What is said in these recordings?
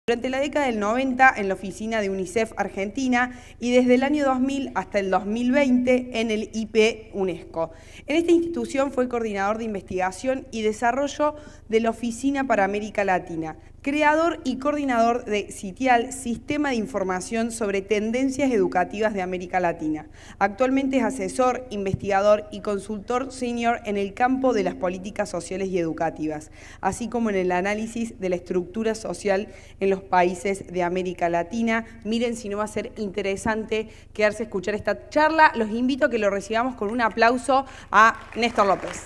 Durante la década del 90 en la oficina de UNICEF Argentina y desde el año 2000 hasta el 2020 en el IP UNESCO. En esta institución fue coordinador de investigación y desarrollo de la Oficina para América Latina, creador y coordinador de CITIAL, Sistema de Información sobre Tendencias Educativas de América Latina. Actualmente es asesor, investigador y consultor senior en el campo de las políticas sociales y educativas, así como en el análisis de la estructura social en los países de América Latina. Miren si no va a ser interesante quedarse a escuchar esta charla. Los invito a que lo recibamos con un aplauso a Néstor López.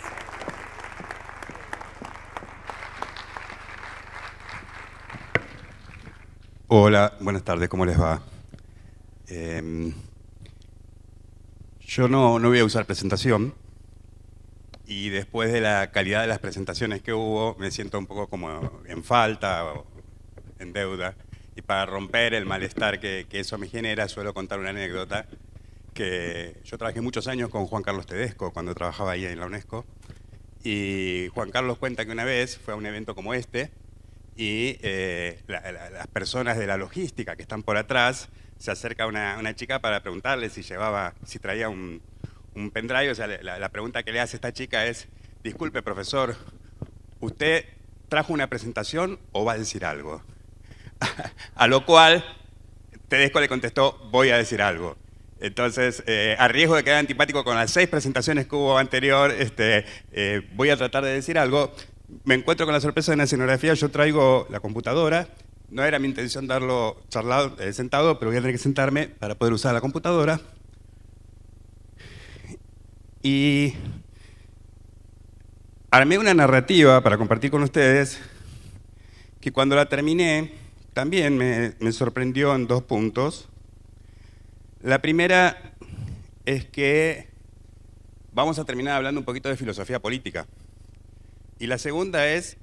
Hola, buenas tardes, ¿cómo les va? Yo no voy a usar presentación y después de la calidad de las presentaciones que hubo me siento un poco como en falta o en deuda, y para romper el malestar que eso me genera suelo contar una anécdota que yo trabajé muchos años con Juan Carlos Tedesco cuando trabajaba ahí en la UNESCO, y Juan Carlos cuenta que una vez fue a un evento como este y las personas de la logística que están por atrás, se acerca una chica para preguntarle si traía un pendrive. O sea, la pregunta que le hace esta chica es: disculpe, profesor, ¿usted trajo una presentación o va a decir algo? A lo cual Tedesco le contestó: voy a decir algo. Entonces, a riesgo de quedar antipático con las 6 presentaciones que hubo anterior, voy a tratar de decir algo. Me encuentro con la sorpresa de una escenografía. Yo traigo la computadora. No era mi intención darlo sentado, pero voy a tener que sentarme para poder usar la computadora. Y armé una narrativa para compartir con ustedes que cuando la terminé también me sorprendió en 2 puntos. La primera es que vamos a terminar hablando un poquito de filosofía política. Y la segunda es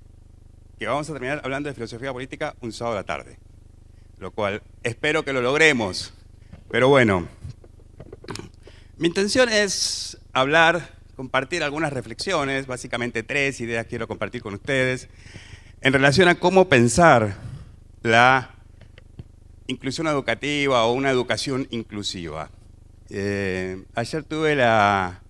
que vamos a terminar hablando de filosofía política un sábado a la tarde, lo cual espero que lo logremos. Pero bueno, mi intención es compartir algunas reflexiones, básicamente 3 ideas quiero compartir con ustedes, en relación a cómo pensar la inclusión educativa o una educación inclusiva. Ayer tuve la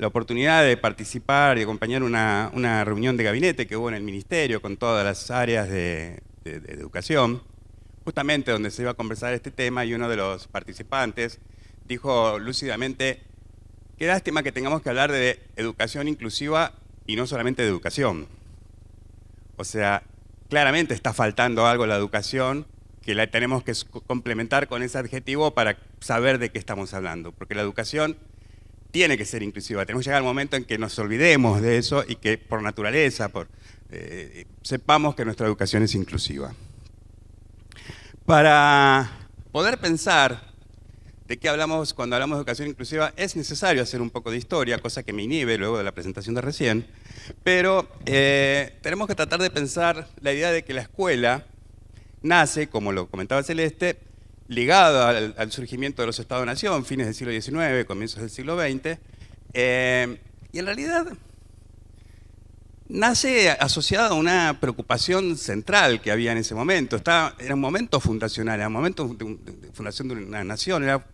oportunidad de participar y acompañar una reunión de gabinete que hubo en el ministerio con todas las áreas de educación, justamente donde se iba a conversar este tema, y uno de los participantes dijo lúcidamente: qué lástima que tengamos que hablar de educación inclusiva y no solamente de educación. O sea, claramente está faltando algo en la educación que la tenemos que complementar con ese adjetivo para saber de qué estamos hablando, porque la educación tiene que ser inclusiva. Tenemos que llegar al momento en que nos olvidemos de eso y que por naturaleza sepamos que nuestra educación es inclusiva. Para poder pensar de qué hablamos cuando hablamos de educación inclusiva, es necesario hacer un poco de historia, cosa que me inhibe luego de la presentación de recién, pero tenemos que tratar de pensar la idea de que la escuela nace, como lo comentaba Celeste, ligado al surgimiento de los Estados-nación, fines del siglo XIX, comienzos del siglo XX, y en realidad nace asociada a una preocupación central que había en ese momento. Era un momento fundacional, era un momento de fundación de una nación, era un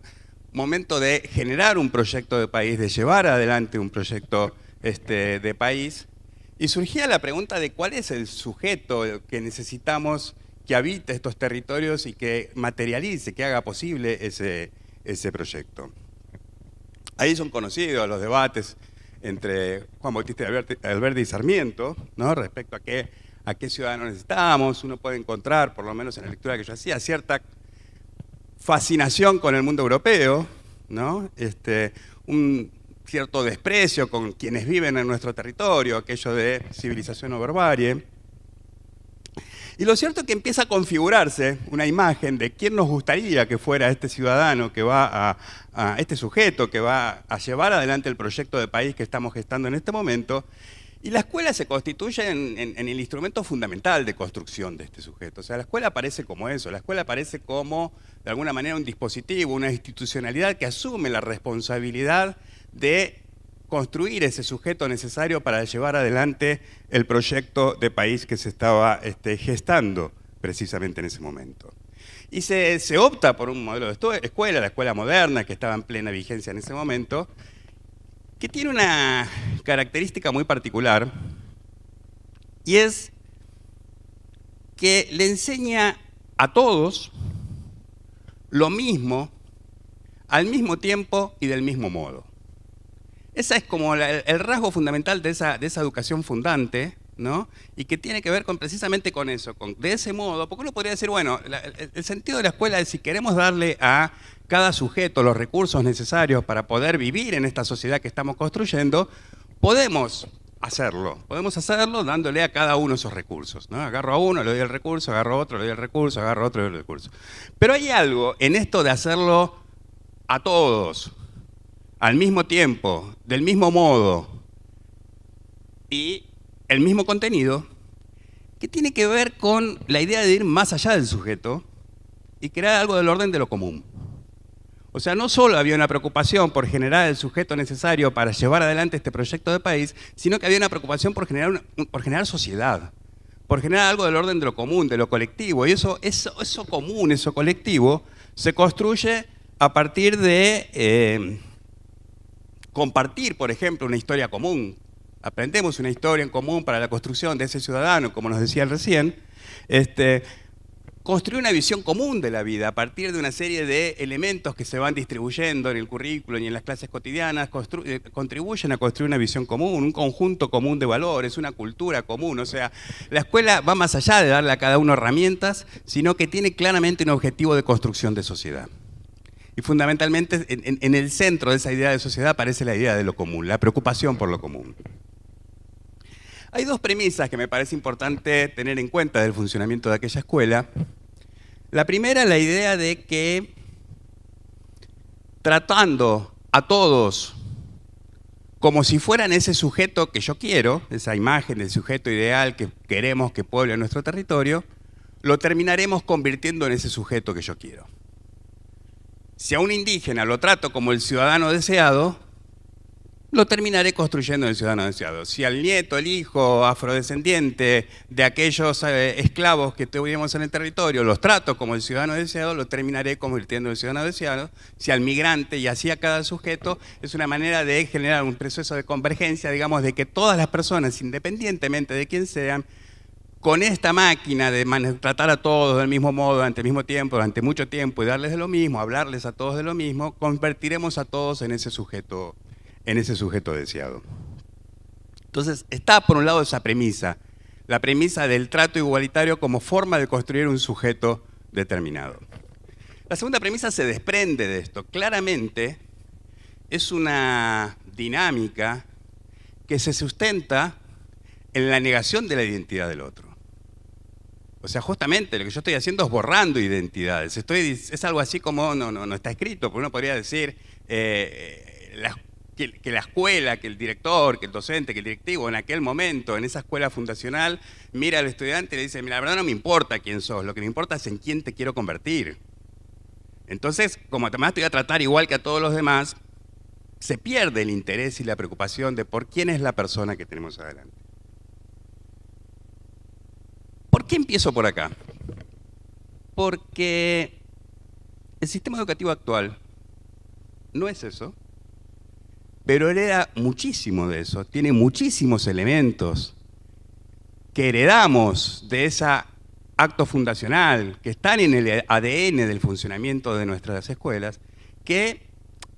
momento de generar un proyecto de país, de llevar adelante un proyecto de país, y surgía la pregunta de cuál es el sujeto que necesitamos que habite estos territorios y que materialice, que haga posible ese proyecto. Ahí son conocidos los debates entre Juan Bautista Alberdi y Sarmiento, ¿no?, respecto a qué ciudadanos necesitamos. Uno puede encontrar, por lo menos en la lectura que yo hacía, cierta fascinación con el mundo europeo, ¿no?, un cierto desprecio con quienes viven en nuestro territorio, aquello de civilización o barbarie. Y lo cierto es que empieza a configurarse una imagen de quién nos gustaría que fuera este ciudadano que va este sujeto que va a llevar adelante el proyecto de país que estamos gestando en este momento, y la escuela se constituye en el instrumento fundamental de construcción de este sujeto. O sea, la escuela aparece como eso, la escuela aparece como, de alguna manera, un dispositivo, una institucionalidad que asume la responsabilidad de construir ese sujeto necesario para llevar adelante el proyecto de país que se estaba gestando precisamente en ese momento. Y se opta por un modelo de escuela, la escuela moderna, que estaba en plena vigencia en ese momento, que tiene una característica muy particular, y es que le enseña a todos lo mismo, al mismo tiempo y del mismo modo. Ese es como el rasgo fundamental de esa educación fundante, ¿no? Y que tiene que ver precisamente con eso, de ese modo, porque uno podría decir, bueno, el sentido de la escuela es si queremos darle a cada sujeto los recursos necesarios para poder vivir en esta sociedad que estamos construyendo, podemos hacerlo dándole a cada uno esos recursos, ¿no? Agarro a uno, le doy el recurso, agarro a otro, le doy el recurso, agarro a otro, le doy el recurso. Pero hay algo en esto de hacerlo a todos, al mismo tiempo, del mismo modo y el mismo contenido, que tiene que ver con la idea de ir más allá del sujeto y crear algo del orden de lo común. O sea, no solo había una preocupación por generar el sujeto necesario para llevar adelante este proyecto de país, sino que había una preocupación por generar sociedad, por generar algo del orden de lo común, de lo colectivo. Y eso común, eso colectivo, se construye a partir de compartir, por ejemplo, una historia común. Aprendemos una historia en común para la construcción de ese ciudadano, como nos decía recién, construir una visión común de la vida a partir de una serie de elementos que se van distribuyendo en el currículo y en las clases cotidianas, contribuyen a construir una visión común, un conjunto común de valores, una cultura común. O sea, la escuela va más allá de darle a cada uno herramientas, sino que tiene claramente un objetivo de construcción de sociedad. Y fundamentalmente en el centro de esa idea de sociedad aparece la idea de lo común, la preocupación por lo común. Hay dos premisas que me parece importante tener en cuenta del funcionamiento de aquella escuela. La primera, la idea de que tratando a todos como si fueran ese sujeto que yo quiero, esa imagen del sujeto ideal que queremos que pueble nuestro territorio, lo terminaremos convirtiendo en ese sujeto que yo quiero. Si a un indígena lo trato como el ciudadano deseado, lo terminaré construyendo en el ciudadano deseado. Si al nieto, el hijo afrodescendiente de aquellos esclavos que tuvimos en el territorio los trato como el ciudadano deseado, lo terminaré convirtiendo en el ciudadano deseado. Si al migrante y así a cada sujeto, es una manera de generar un proceso de convergencia, digamos, de que todas las personas, independientemente de quién sean, con esta máquina de tratar a todos del mismo modo, durante el mismo tiempo, durante mucho tiempo, y darles de lo mismo, hablarles a todos de lo mismo, convertiremos a todos en ese sujeto deseado. Entonces, está por un lado esa premisa, la premisa del trato igualitario como forma de construir un sujeto determinado. La segunda premisa se desprende de esto. Claramente es una dinámica que se sustenta en la negación de la identidad del otro. O sea, justamente lo que yo estoy haciendo es borrando identidades. Es algo así como, no está escrito, pero uno podría decir que la escuela, que el director, que el docente, que el directivo, en aquel momento, en esa escuela fundacional, mira al estudiante y le dice, mira, la verdad no me importa quién sos, lo que me importa es en quién te quiero convertir. Entonces, como además te voy a tratar igual que a todos los demás, se pierde el interés y la preocupación de por quién es la persona que tenemos adelante. ¿Por qué empiezo por acá? Porque el sistema educativo actual no es eso, pero hereda muchísimo de eso, tiene muchísimos elementos que heredamos de ese acto fundacional, que están en el ADN del funcionamiento de nuestras escuelas, que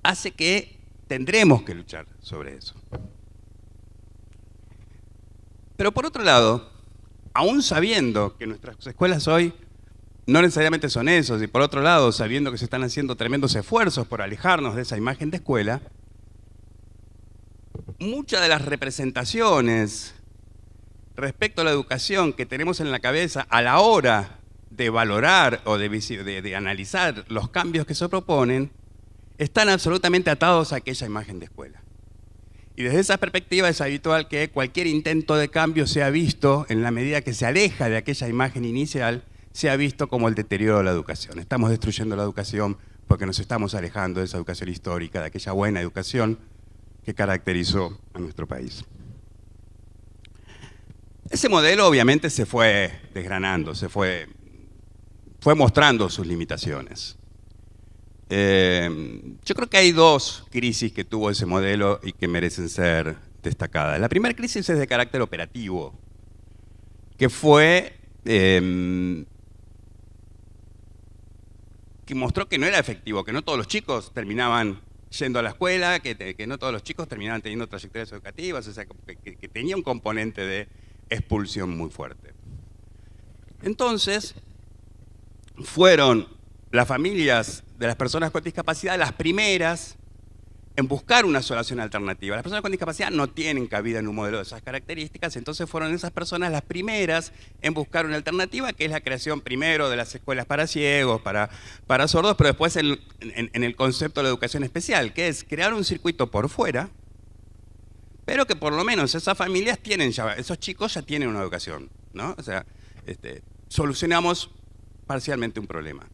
hace que tendremos que luchar sobre eso. Pero por otro lado, aún sabiendo que nuestras escuelas hoy no necesariamente son esos, y por otro lado, sabiendo que se están haciendo tremendos esfuerzos por alejarnos de esa imagen de escuela, muchas de las representaciones respecto a la educación que tenemos en la cabeza a la hora de valorar o de analizar los cambios que se proponen, están absolutamente atados a aquella imagen de escuela. Y desde esa perspectiva es habitual que cualquier intento de cambio sea visto, en la medida que se aleja de aquella imagen inicial, sea visto como el deterioro de la educación. Estamos destruyendo la educación porque nos estamos alejando de esa educación histórica, de aquella buena educación que caracterizó a nuestro país. Ese modelo obviamente se fue desgranando, se fue fue mostrando sus limitaciones. Yo creo que hay dos crisis que tuvo ese modelo y que merecen ser destacadas. La primera crisis es de carácter operativo, que fue que mostró que no era efectivo, que no todos los chicos terminaban yendo a la escuela, que no todos los chicos terminaban teniendo trayectorias educativas, o sea, que tenía un componente de expulsión muy fuerte. Entonces, fueron las familias de las personas con discapacidad las primeras en buscar una solución alternativa. Las personas con discapacidad no tienen cabida en un modelo de esas características, entonces fueron esas personas las primeras en buscar una alternativa, que es la creación primero de las escuelas para ciegos, para sordos, pero después en el concepto de la educación especial, que es crear un circuito por fuera, pero que por lo menos esas familias tienen ya, esos chicos ya tienen una educación, ¿no? O sea, solucionamos parcialmente un problema.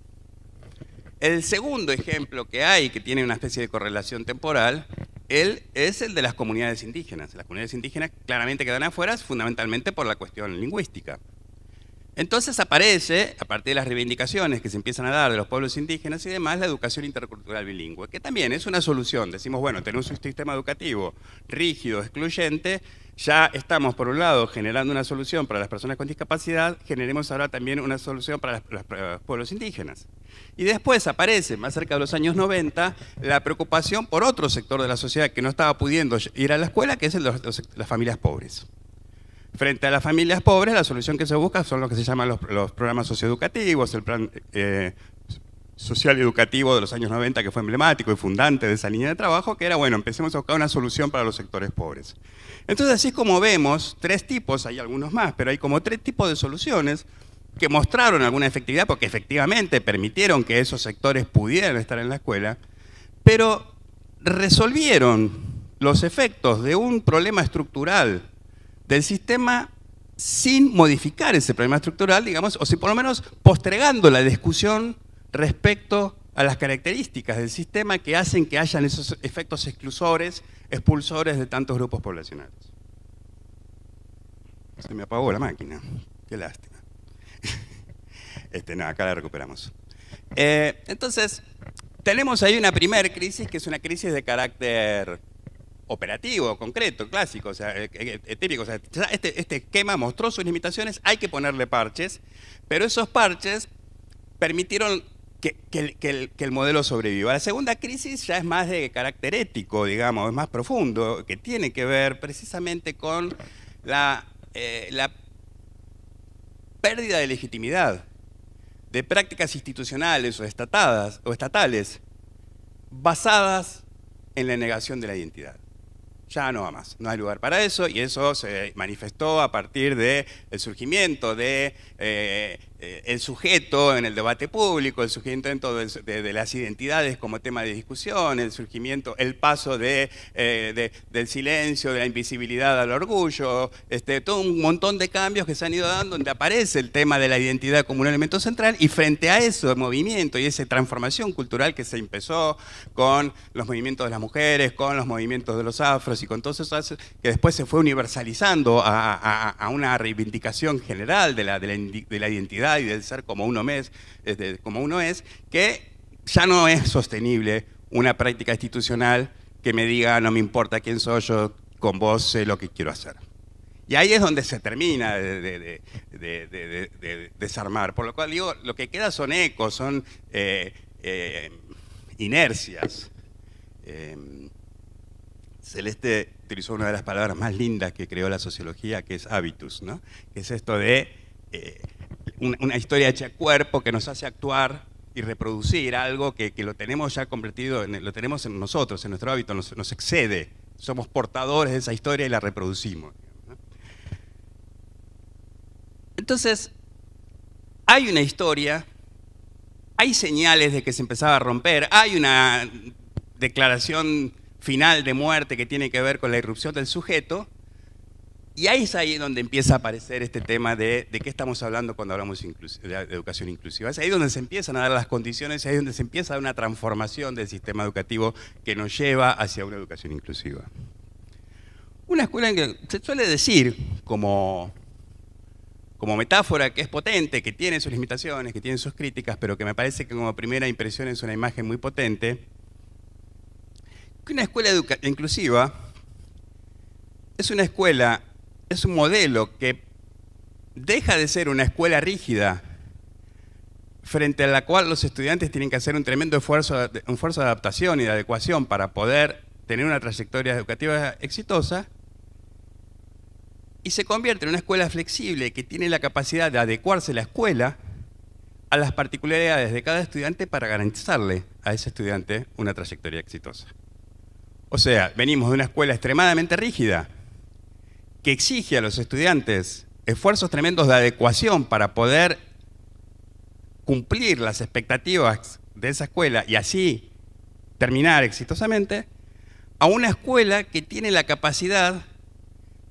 El segundo ejemplo que hay, que tiene una especie de correlación temporal, es el de las comunidades indígenas. Las comunidades indígenas claramente quedan afuera fundamentalmente por la cuestión lingüística. Entonces aparece, a partir de las reivindicaciones que se empiezan a dar de los pueblos indígenas y demás, la educación intercultural bilingüe, que también es una solución. Decimos, bueno, tenemos un sistema educativo rígido, excluyente, ya estamos, por un lado, generando una solución para las personas con discapacidad, generemos ahora también una solución para los pueblos indígenas. Y después aparece, más cerca de los años 90, la preocupación por otro sector de la sociedad que no estaba pudiendo ir a la escuela, que es el de las familias pobres. Frente a las familias pobres, la solución que se busca son lo que se llaman los programas socioeducativos, el plan social educativo de los años 90, que fue emblemático y fundante de esa línea de trabajo, que era, bueno, empecemos a buscar una solución para los sectores pobres. Entonces, así es como vemos, tres tipos, hay algunos más, pero hay como tres tipos de soluciones que mostraron alguna efectividad, porque efectivamente permitieron que esos sectores pudieran estar en la escuela, pero resolvieron los efectos de un problema estructural del sistema sin modificar ese problema estructural, digamos, o si por lo menos postergando la discusión respecto a las características del sistema que hacen que hayan esos efectos exclusores, expulsores de tantos grupos poblacionales. Se me apagó la máquina, qué lástima. No, acá la recuperamos. Entonces, tenemos ahí una primera crisis, que es una crisis de carácter operativo, concreto, clásico, o sea, típico. O sea, este esquema mostró sus limitaciones, hay que ponerle parches, pero esos parches permitieron que el modelo sobreviva. La segunda crisis ya es más de carácter ético, digamos, es más profundo, que tiene que ver precisamente con la pérdida de legitimidad de prácticas institucionales o estatales basadas en la negación de la identidad. Ya no va más, no hay lugar para eso, y eso se manifestó a partir del surgimiento de el sujeto en el debate público, el surgimiento de las identidades como tema de discusión, el surgimiento, el paso del silencio, de la invisibilidad al orgullo, todo un montón de cambios que se han ido dando donde aparece el tema de la identidad como un elemento central, y frente a eso, el movimiento y esa transformación cultural que se empezó con los movimientos de las mujeres, con los movimientos de los afros y con todo eso, que después se fue universalizando a una reivindicación general de la identidad y del ser como uno es, que ya no es sostenible una práctica institucional que me diga, no me importa quién soy, yo con vos sé lo que quiero hacer. Y ahí es donde se termina de desarmar, por lo cual digo, lo que queda son ecos, son inercias. Celeste utilizó una de las palabras más lindas que creó la sociología, que es hábitus, ¿no? Que es esto de una historia hecha cuerpo que nos hace actuar y reproducir algo que lo tenemos ya convertido, lo tenemos en nosotros, en nuestro hábito, nos excede. Somos portadores de esa historia y la reproducimos, ¿no? Entonces, hay una historia, hay señales de que se empezaba a romper, hay una declaración final de muerte que tiene que ver con la irrupción del sujeto, y ahí es ahí donde empieza a aparecer este tema de qué estamos hablando cuando hablamos de educación inclusiva. Es ahí donde se empiezan a dar las condiciones, es ahí donde se empieza a dar una transformación del sistema educativo que nos lleva hacia una educación inclusiva. Una escuela en que se suele decir como como metáfora que es potente, que tiene sus limitaciones, que tiene sus críticas, pero que me parece que como primera impresión es una imagen muy potente, que una escuela inclusiva es una escuela, es un modelo que deja de ser una escuela rígida frente a la cual los estudiantes tienen que hacer un tremendo esfuerzo de adaptación y de adecuación para poder tener una trayectoria educativa exitosa, y se convierte en una escuela flexible que tiene la capacidad de adecuarse la escuela a las particularidades de cada estudiante para garantizarle a ese estudiante una trayectoria exitosa. O sea, venimos de una escuela extremadamente rígida que exige a los estudiantes esfuerzos tremendos de adecuación para poder cumplir las expectativas de esa escuela y así terminar exitosamente, a una escuela que tiene la capacidad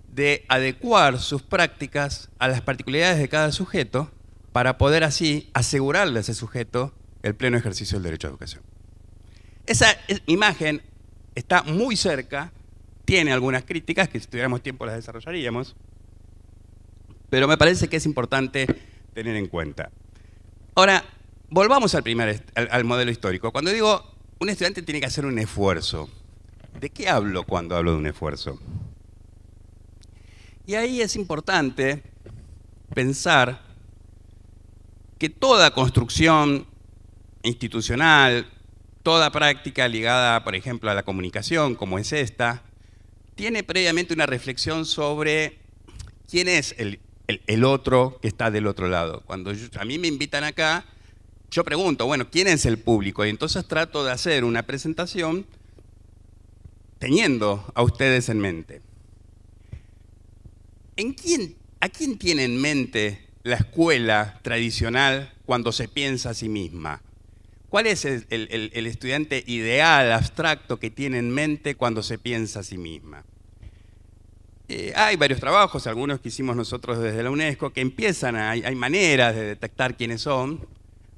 de adecuar sus prácticas a las particularidades de cada sujeto para poder así asegurarle a ese sujeto el pleno ejercicio del derecho a educación. Esa imagen está muy cerca, tiene algunas críticas que si tuviéramos tiempo las desarrollaríamos, pero me parece que es importante tener en cuenta. Ahora, volvamos al modelo histórico. Cuando digo un estudiante tiene que hacer un esfuerzo, ¿de qué hablo cuando hablo de un esfuerzo? Y ahí es importante pensar que toda construcción institucional, toda práctica ligada, por ejemplo, a la comunicación, como es esta, tiene previamente una reflexión sobre quién es el otro que está del otro lado. Cuando a mí me invitan acá, yo pregunto, bueno, ¿quién es el público? Y entonces trato de hacer una presentación teniendo a ustedes en mente. ¿A quién tiene en mente la escuela tradicional cuando se piensa a sí misma? ¿Cuál es el estudiante ideal, abstracto, que tiene en mente cuando se piensa a sí misma? Hay varios trabajos, algunos que hicimos nosotros desde la UNESCO, que hay maneras de detectar quiénes son.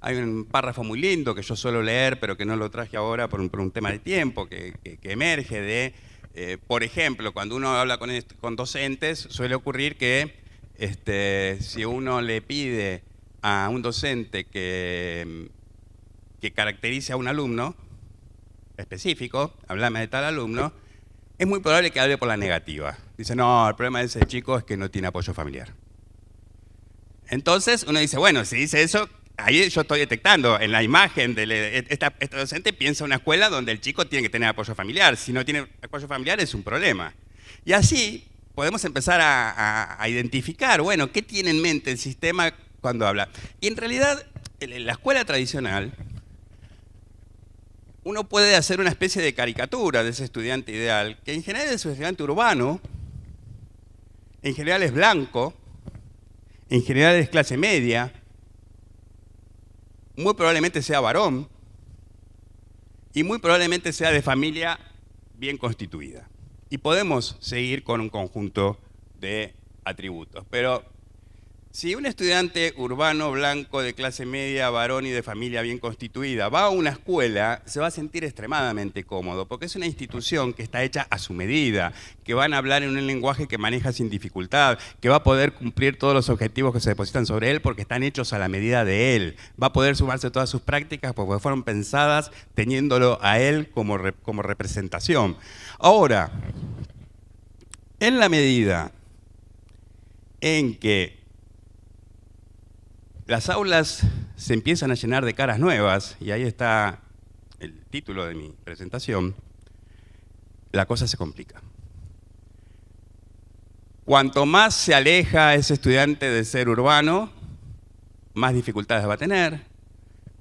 Hay un párrafo muy lindo que yo suelo leer, pero que no lo traje ahora por un tema de tiempo, que emerge de... por ejemplo, cuando uno habla con docentes, suele ocurrir que si uno le pide a un docente que caracterice a un alumno específico, háblame de tal alumno, es muy probable que hable por la negativa. Dice, no, el problema de ese chico es que no tiene apoyo familiar. Entonces uno dice, bueno, si dice eso, ahí yo estoy detectando en la imagen de este docente piensa una escuela donde el chico tiene que tener apoyo familiar. Si no tiene apoyo familiar es un problema. Y así podemos empezar a identificar, bueno, qué tiene en mente el sistema cuando habla. Y en realidad, en la escuela tradicional, uno puede hacer una especie de caricatura de ese estudiante ideal, que en general es un estudiante urbano, en general es blanco, en general es clase media, muy probablemente sea varón y muy probablemente sea de familia bien constituida. Y podemos seguir con un conjunto de atributos. Pero si un estudiante urbano, blanco, de clase media, varón y de familia bien constituida va a una escuela, se va a sentir extremadamente cómodo, porque es una institución que está hecha a su medida, que van a hablar en un lenguaje que maneja sin dificultad, que va a poder cumplir todos los objetivos que se depositan sobre él porque están hechos a la medida de él. Va a poder sumarse todas sus prácticas porque fueron pensadas teniéndolo a él como representación. Ahora, en la medida en que las aulas se empiezan a llenar de caras nuevas, y ahí está el título de mi presentación, la cosa se complica. Cuanto más se aleja ese estudiante de ser urbano, más dificultades va a tener.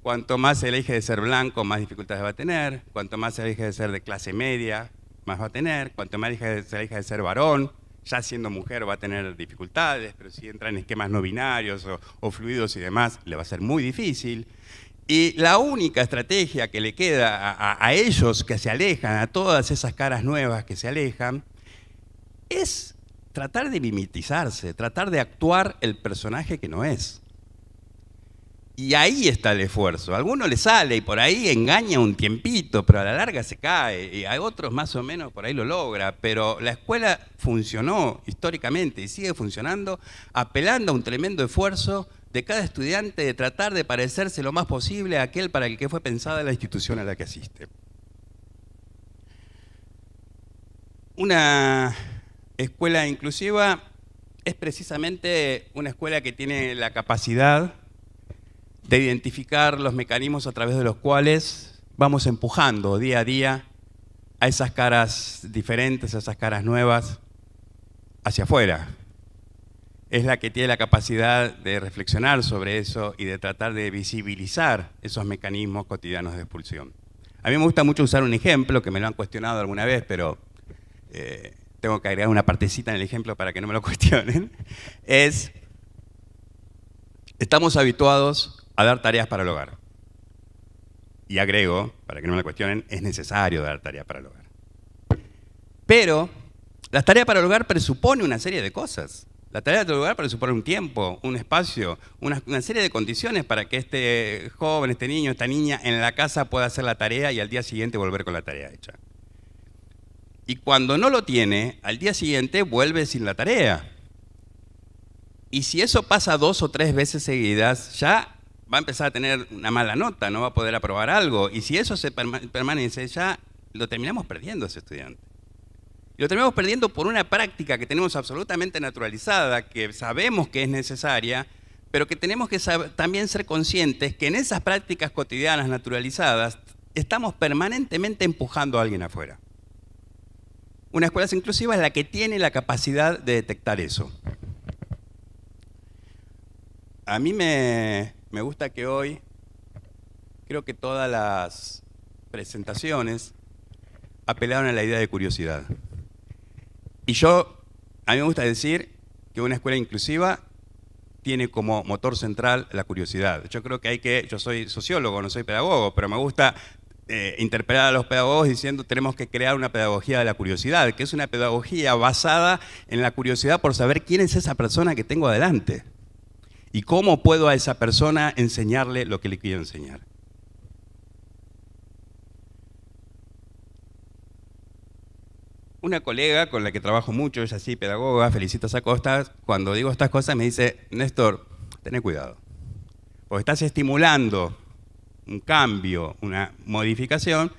Cuanto más se aleje de ser blanco, más dificultades va a tener. Cuanto más se aleje de ser de clase media, más va a tener. Cuanto más se aleje de ser varón, ya siendo mujer va a tener dificultades, pero si entra en esquemas no binarios o fluidos y demás, le va a ser muy difícil. Y la única estrategia que le queda a ellos que se alejan, a todas esas caras nuevas que se alejan, es tratar de mimetizarse, tratar de actuar el personaje que no es. Y ahí está el esfuerzo. A alguno le sale y por ahí engaña un tiempito, pero a la larga se cae. Y a otros más o menos por ahí lo logra. Pero la escuela funcionó históricamente y sigue funcionando, apelando a un tremendo esfuerzo de cada estudiante de tratar de parecerse lo más posible a aquel para el que fue pensada la institución a la que asiste. Una escuela inclusiva es precisamente una escuela que tiene la capacidad de identificar los mecanismos a través de los cuales vamos empujando día a día a esas caras diferentes, a esas caras nuevas, hacia afuera. Es la que tiene la capacidad de reflexionar sobre eso y de tratar de visibilizar esos mecanismos cotidianos de expulsión. A mí me gusta mucho usar un ejemplo, que me lo han cuestionado alguna vez, pero tengo que agregar una partecita en el ejemplo para que no me lo cuestionen. Estamos habituados a dar tareas para el hogar. Y agrego, para que no me lo cuestionen, es necesario dar tareas para el hogar. Pero la tarea para el hogar presupone una serie de cosas. La tarea del hogar presupone un tiempo, un espacio, una serie de condiciones para que este joven, este niño, esta niña en la casa pueda hacer la tarea y al día siguiente volver con la tarea hecha. Y cuando no lo tiene, al día siguiente vuelve sin la tarea. Y si eso pasa 2 o 3 veces seguidas, ya va a empezar a tener una mala nota, no va a poder aprobar algo. Y si eso se permanece, ya lo terminamos perdiendo a ese estudiante. Y lo terminamos perdiendo por una práctica que tenemos absolutamente naturalizada, que sabemos que es necesaria, pero que tenemos que también ser conscientes que en esas prácticas cotidianas naturalizadas estamos permanentemente empujando a alguien afuera. Una escuela inclusiva es la que tiene la capacidad de detectar eso. A mí me gusta que hoy, creo que todas las presentaciones apelaron a la idea de curiosidad. Y a mí me gusta decir que una escuela inclusiva tiene como motor central la curiosidad. Yo creo que yo soy sociólogo, no soy pedagogo, pero me gusta interpelar a los pedagogos diciendo tenemos que crear una pedagogía de la curiosidad, que es una pedagogía basada en la curiosidad por saber quién es esa persona que tengo adelante y cómo puedo a esa persona enseñarle lo que le quiero enseñar. Una colega con la que trabajo mucho, ella sí, pedagoga, Felicitas Acosta, cuando digo estas cosas me dice, Néstor, tené cuidado, porque estás estimulando un cambio, una modificación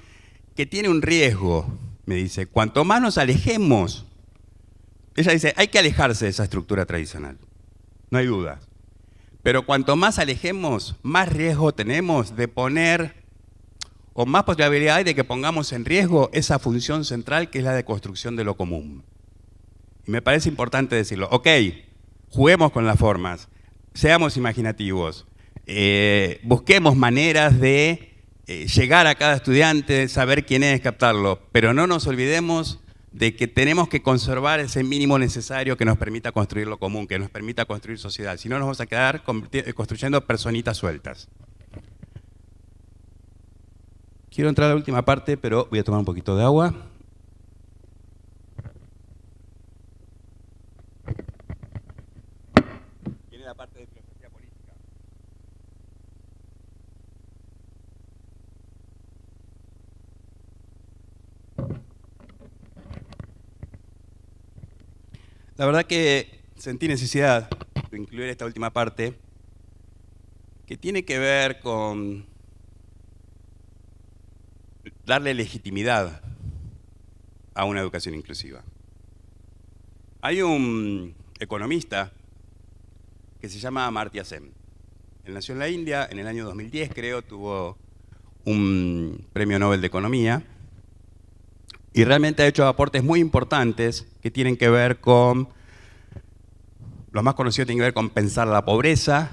que tiene un riesgo, me dice. Cuanto más nos alejemos, ella dice, hay que alejarse de esa estructura tradicional, no hay duda. Pero cuanto más alejemos, más riesgo tenemos de poner, o más posibilidad hay de que pongamos en riesgo esa función central que es la de construcción de lo común. Y me parece importante decirlo. Ok, juguemos con las formas, seamos imaginativos, busquemos maneras de llegar a cada estudiante, saber quién es, captarlo, pero no nos olvidemos de que tenemos que conservar ese mínimo necesario que nos permita construir lo común, que nos permita construir sociedad. Si no, nos vamos a quedar construyendo personitas sueltas. Quiero entrar a la última parte, pero voy a tomar un poquito de agua. Viene la parte de filosofía política. La verdad que sentí necesidad de incluir esta última parte, que tiene que ver con darle legitimidad a una educación inclusiva. Hay un economista que se llama Amartya Sen. Él nació en la India, en el año 2010 creo, tuvo un premio Nobel de Economía y realmente ha hecho aportes muy importantes que tienen que ver con, los más conocidos tienen que ver con pensar la pobreza,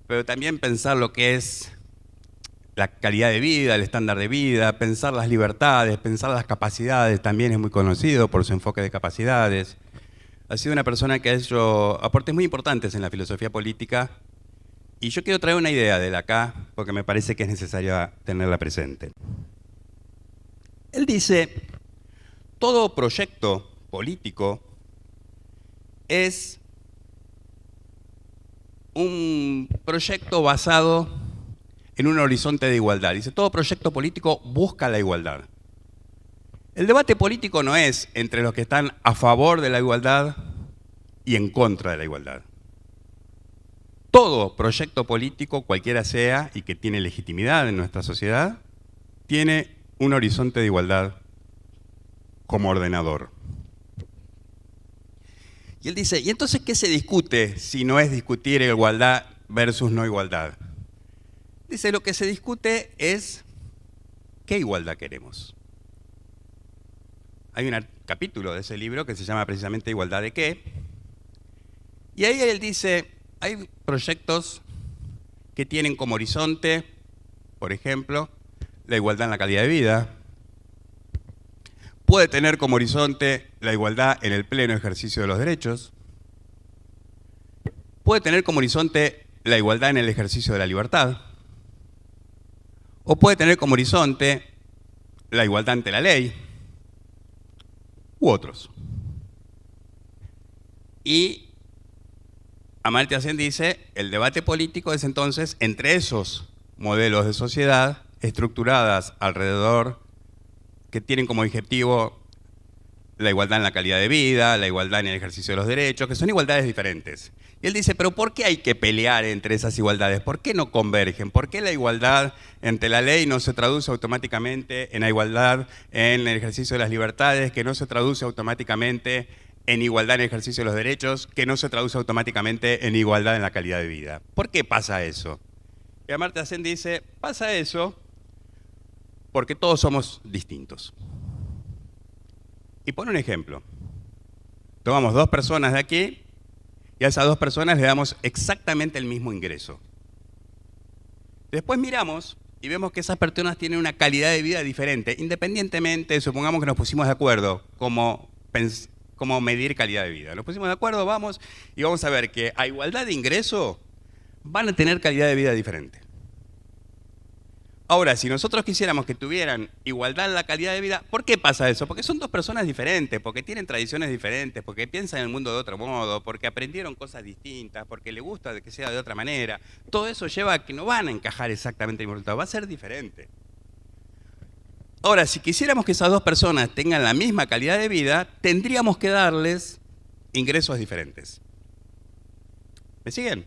pero también pensar lo que es la calidad de vida, el estándar de vida, pensar las libertades, pensar las capacidades, también es muy conocido por su enfoque de capacidades. Ha sido una persona que ha hecho aportes muy importantes en la filosofía política y yo quiero traer una idea de él acá porque me parece que es necesario tenerla presente. Él dice, todo proyecto político es un proyecto basado en un horizonte de igualdad. Dice, todo proyecto político busca la igualdad. El debate político no es entre los que están a favor de la igualdad y en contra de la igualdad. Todo proyecto político, cualquiera sea, y que tiene legitimidad en nuestra sociedad, tiene un horizonte de igualdad como ordenador. Y él dice, ¿y entonces qué se discute si no es discutir igualdad versus no igualdad? Dice, lo que se discute es ¿qué igualdad queremos? Hay un capítulo de ese libro que se llama precisamente ¿Igualdad de qué? Y ahí él dice, hay proyectos que tienen como horizonte, por ejemplo, la igualdad en la calidad de vida. Puede tener como horizonte la igualdad en el pleno ejercicio de los derechos. Puede tener como horizonte la igualdad en el ejercicio de la libertad. O puede tener como horizonte la igualdad ante la ley. U otros. Y Amartya Sen dice, el debate político es entonces entre esos modelos de sociedad estructuradas alrededor que tienen como objetivo la igualdad en la calidad de vida, la igualdad en el ejercicio de los derechos, que son igualdades diferentes. Y él dice, pero ¿por qué hay que pelear entre esas igualdades? ¿Por qué no convergen? ¿Por qué la igualdad ante la ley no se traduce automáticamente en la igualdad en el ejercicio de las libertades, que no se traduce automáticamente en igualdad en el ejercicio de los derechos, que no se traduce automáticamente en igualdad en la calidad de vida? ¿Por qué pasa eso? Y Amartya Sen dice, pasa eso porque todos somos distintos. Y pone un ejemplo. Tomamos dos personas de aquí y a esas dos personas le damos exactamente el mismo ingreso. Después miramos y vemos que esas personas tienen una calidad de vida diferente, independientemente, supongamos que nos pusimos de acuerdo cómo medir calidad de vida. Nos pusimos de acuerdo, vamos y vamos a ver que a igualdad de ingreso van a tener calidad de vida diferente. Ahora, si nosotros quisiéramos que tuvieran igualdad en la calidad de vida, ¿por qué pasa eso? Porque son dos personas diferentes, porque tienen tradiciones diferentes, porque piensan en el mundo de otro modo, porque aprendieron cosas distintas, porque les gusta que sea de otra manera. Todo eso lleva a que no van a encajar exactamente el mismo resultado, va a ser diferente. Ahora, si quisiéramos que esas dos personas tengan la misma calidad de vida, tendríamos que darles ingresos diferentes. ¿Me siguen?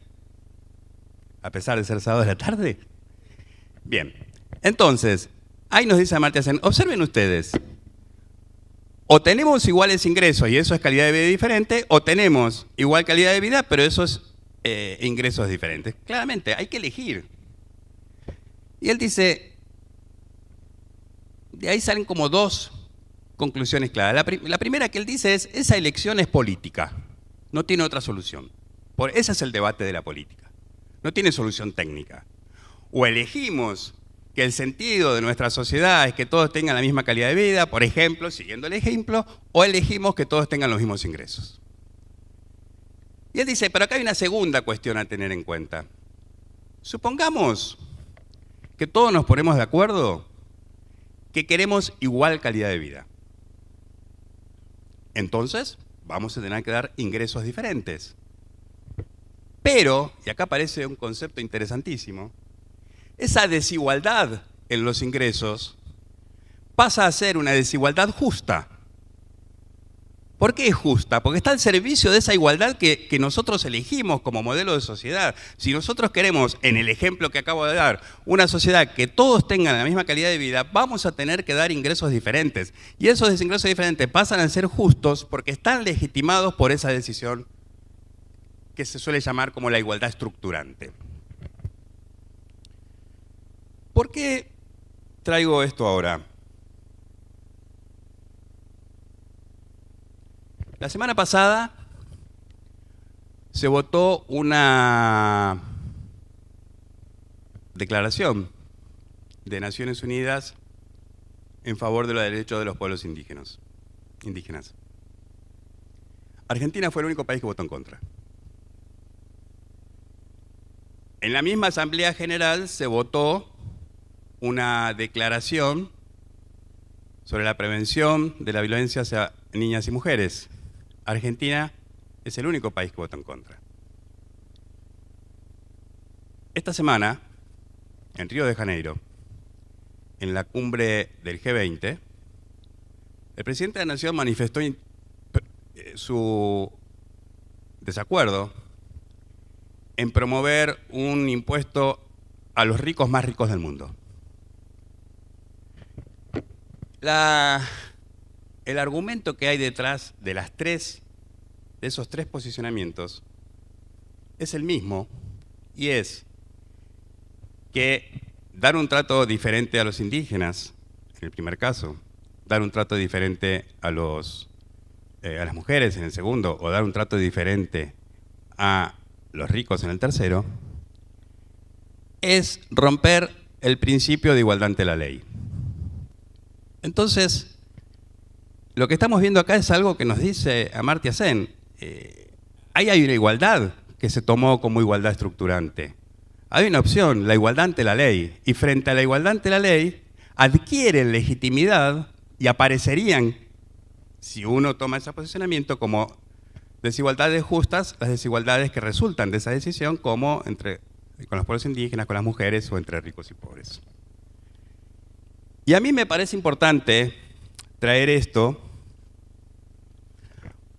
A pesar de ser sábado de la tarde. Bien, entonces, ahí nos dice Amartya Sen, observen ustedes, o tenemos iguales ingresos y eso es calidad de vida diferente, o tenemos igual calidad de vida, pero eso es ingresos diferentes. Claramente, hay que elegir. Y él dice, de ahí salen como dos conclusiones claras. La primera que él dice es, esa elección es política, no tiene otra solución. Ese es el debate de la política, no tiene solución técnica. O elegimos que el sentido de nuestra sociedad es que todos tengan la misma calidad de vida, por ejemplo, siguiendo el ejemplo, o elegimos que todos tengan los mismos ingresos. Y él dice, pero acá hay una segunda cuestión a tener en cuenta. Supongamos que todos nos ponemos de acuerdo que queremos igual calidad de vida. Entonces, vamos a tener que dar ingresos diferentes. Pero, y acá aparece un concepto interesantísimo, esa desigualdad en los ingresos pasa a ser una desigualdad justa. ¿Por qué es justa? Porque está al servicio de esa igualdad que nosotros elegimos como modelo de sociedad. Si nosotros queremos, en el ejemplo que acabo de dar, una sociedad que todos tengan la misma calidad de vida, vamos a tener que dar ingresos diferentes. Y esos ingresos diferentes pasan a ser justos porque están legitimados por esa decisión que se suele llamar como la igualdad estructurante. ¿Por qué traigo esto ahora? La semana pasada se votó una declaración de Naciones Unidas en favor de los derechos de los pueblos indígenas. Argentina fue el único país que votó en contra. En la misma Asamblea General se votó una declaración sobre la prevención de la violencia hacia niñas y mujeres. Argentina es el único país que votó en contra. Esta semana, en Río de Janeiro, en la cumbre del G20, el presidente de la Nación manifestó su desacuerdo en promover un impuesto a los ricos más ricos del mundo. El argumento que hay detrás de esos tres posicionamientos es el mismo, y es que dar un trato diferente a los indígenas, en el primer caso, dar un trato diferente a las mujeres en el segundo, o dar un trato diferente a los ricos en el tercero, es romper el principio de igualdad ante la ley. Entonces, lo que estamos viendo acá es algo que nos dice Amartya Sen. Ahí hay una igualdad que se tomó como igualdad estructurante. Hay una opción, la igualdad ante la ley. Y frente a la igualdad ante la ley, adquieren legitimidad y aparecerían, si uno toma ese posicionamiento, como desigualdades justas, las desigualdades que resultan de esa decisión, como con los pueblos indígenas, con las mujeres o entre ricos y pobres. Y a mí me parece importante traer esto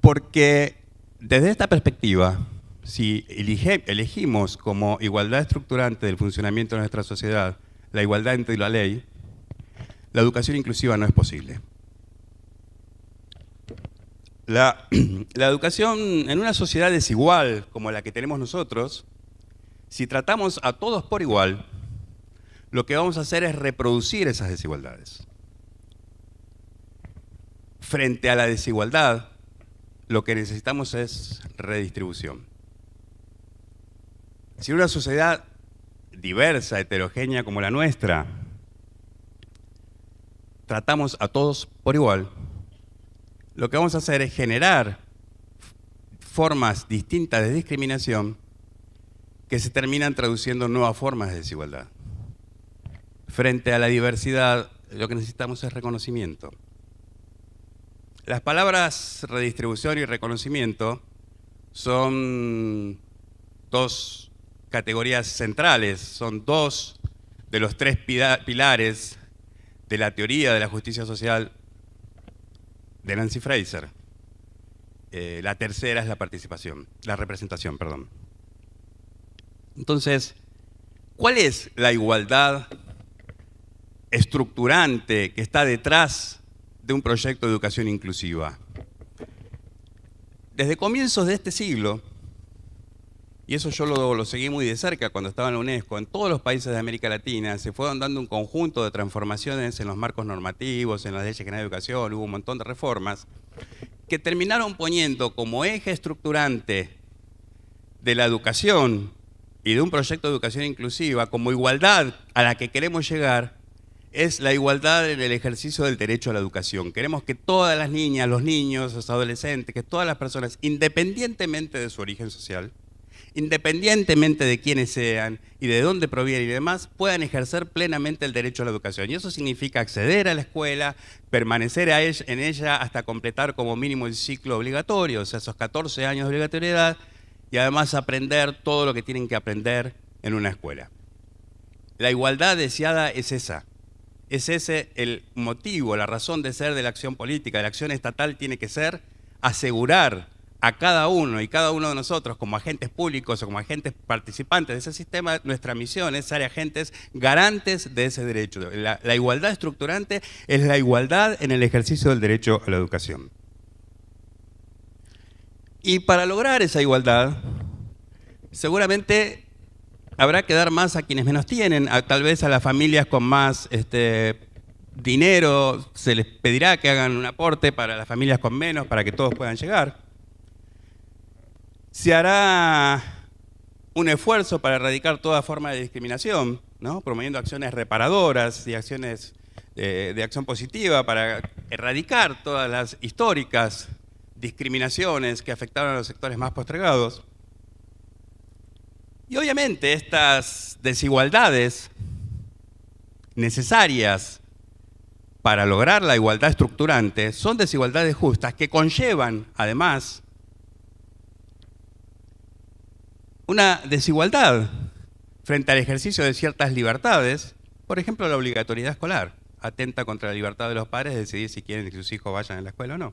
porque desde esta perspectiva, si elegimos como igualdad estructurante del funcionamiento de nuestra sociedad la igualdad ante la ley, la educación inclusiva no es posible. La educación en una sociedad desigual como la que tenemos nosotros, si tratamos a todos por igual, lo que vamos a hacer es reproducir esas desigualdades. Frente a la desigualdad, lo que necesitamos es redistribución. Si una sociedad diversa, heterogénea como la nuestra, tratamos a todos por igual, lo que vamos a hacer es generar formas distintas de discriminación que se terminan traduciendo en nuevas formas de desigualdad. Frente a la diversidad, lo que necesitamos es reconocimiento. Las palabras redistribución y reconocimiento son dos categorías centrales, son dos de los tres pilares de la teoría de la justicia social de Nancy Fraser. La tercera es la representación, perdón. Entonces, ¿cuál es la igualdad estructurante que está detrás de un proyecto de educación inclusiva? Desde comienzos de este siglo, y eso yo lo seguí muy de cerca cuando estaba en la UNESCO, en todos los países de América Latina se fueron dando un conjunto de transformaciones en los marcos normativos, en las leyes generales de educación, hubo un montón de reformas que terminaron poniendo como eje estructurante de la educación y de un proyecto de educación inclusiva, como igualdad a la que queremos llegar, es la igualdad en el ejercicio del derecho a la educación. Queremos que todas las niñas, los niños, los adolescentes, que todas las personas, independientemente de su origen social, independientemente de quiénes sean y de dónde provienen y demás, puedan ejercer plenamente el derecho a la educación. Y eso significa acceder a la escuela, permanecer en ella hasta completar como mínimo el ciclo obligatorio, o sea, esos 14 años de obligatoriedad, y además aprender todo lo que tienen que aprender en una escuela. La igualdad deseada es esa. Es ese el motivo, la razón de ser de la acción política, de la acción estatal tiene que ser asegurar a cada uno y cada uno de nosotros como agentes públicos o como agentes participantes de ese sistema, nuestra misión es ser agentes garantes de ese derecho. La igualdad estructurante es la igualdad en el ejercicio del derecho a la educación. Y para lograr esa igualdad, seguramente habrá que dar más a quienes menos tienen, tal vez a las familias con más dinero, se les pedirá que hagan un aporte para las familias con menos, para que todos puedan llegar. Se hará un esfuerzo para erradicar toda forma de discriminación, ¿no? Promoviendo acciones reparadoras y acciones de acción positiva para erradicar todas las históricas discriminaciones que afectaron a los sectores más postergados. Y obviamente estas desigualdades necesarias para lograr la igualdad estructurante son desigualdades justas que conllevan, además, una desigualdad frente al ejercicio de ciertas libertades, por ejemplo, la obligatoriedad escolar, atenta contra la libertad de los padres de decidir si quieren que sus hijos vayan a la escuela o no.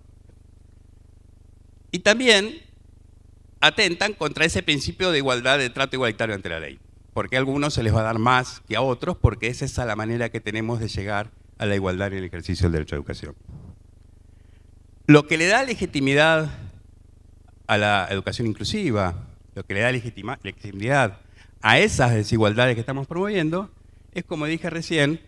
Y también atentan contra ese principio de igualdad, de trato igualitario ante la ley, porque a algunos se les va a dar más que a otros, porque es esa la manera que tenemos de llegar a la igualdad en el ejercicio del derecho a educación. Lo que le da legitimidad a la educación inclusiva, lo que le da legitimidad a esas desigualdades que estamos promoviendo, es, como dije recién,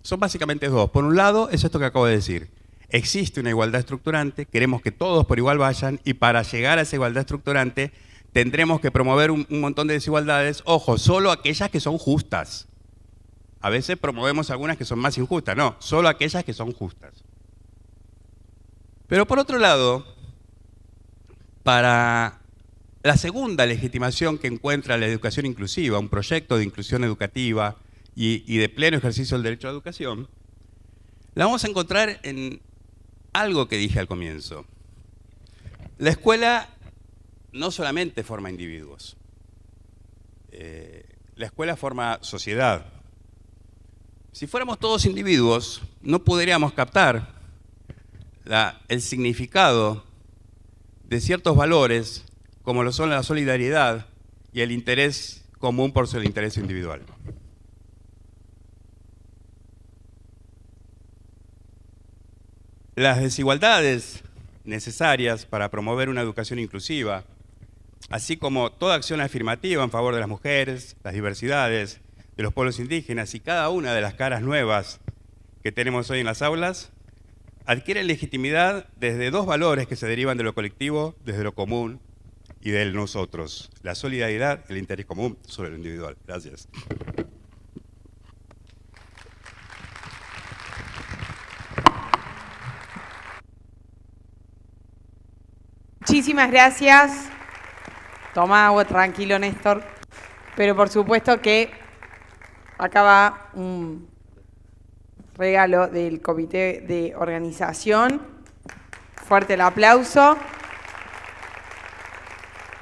son básicamente dos. Por un lado, es esto que acabo de decir. Existe una igualdad estructurante, queremos que todos por igual vayan, y para llegar a esa igualdad estructurante tendremos que promover un montón de desigualdades, ojo, solo aquellas que son justas. A veces promovemos algunas que son más injustas, no, solo aquellas que son justas. Pero por otro lado, para la segunda legitimación que encuentra la educación inclusiva, un proyecto de inclusión educativa y de pleno ejercicio del derecho a la educación, la vamos a encontrar en algo que dije al comienzo. La escuela no solamente forma individuos, la escuela forma sociedad. Si fuéramos todos individuos, no podríamos captar el significado de ciertos valores, como lo son la solidaridad y el interés común por sobre el interés individual. Las desigualdades necesarias para promover una educación inclusiva, así como toda acción afirmativa en favor de las mujeres, las diversidades, de los pueblos indígenas y cada una de las caras nuevas que tenemos hoy en las aulas, adquieren legitimidad desde dos valores que se derivan de lo colectivo, desde lo común y del nosotros: la solidaridad y el interés común sobre lo individual. Gracias. Muchísimas gracias. Toma agua, tranquilo, Néstor. Pero por supuesto que acá va un regalo del comité de organización. Fuerte el aplauso.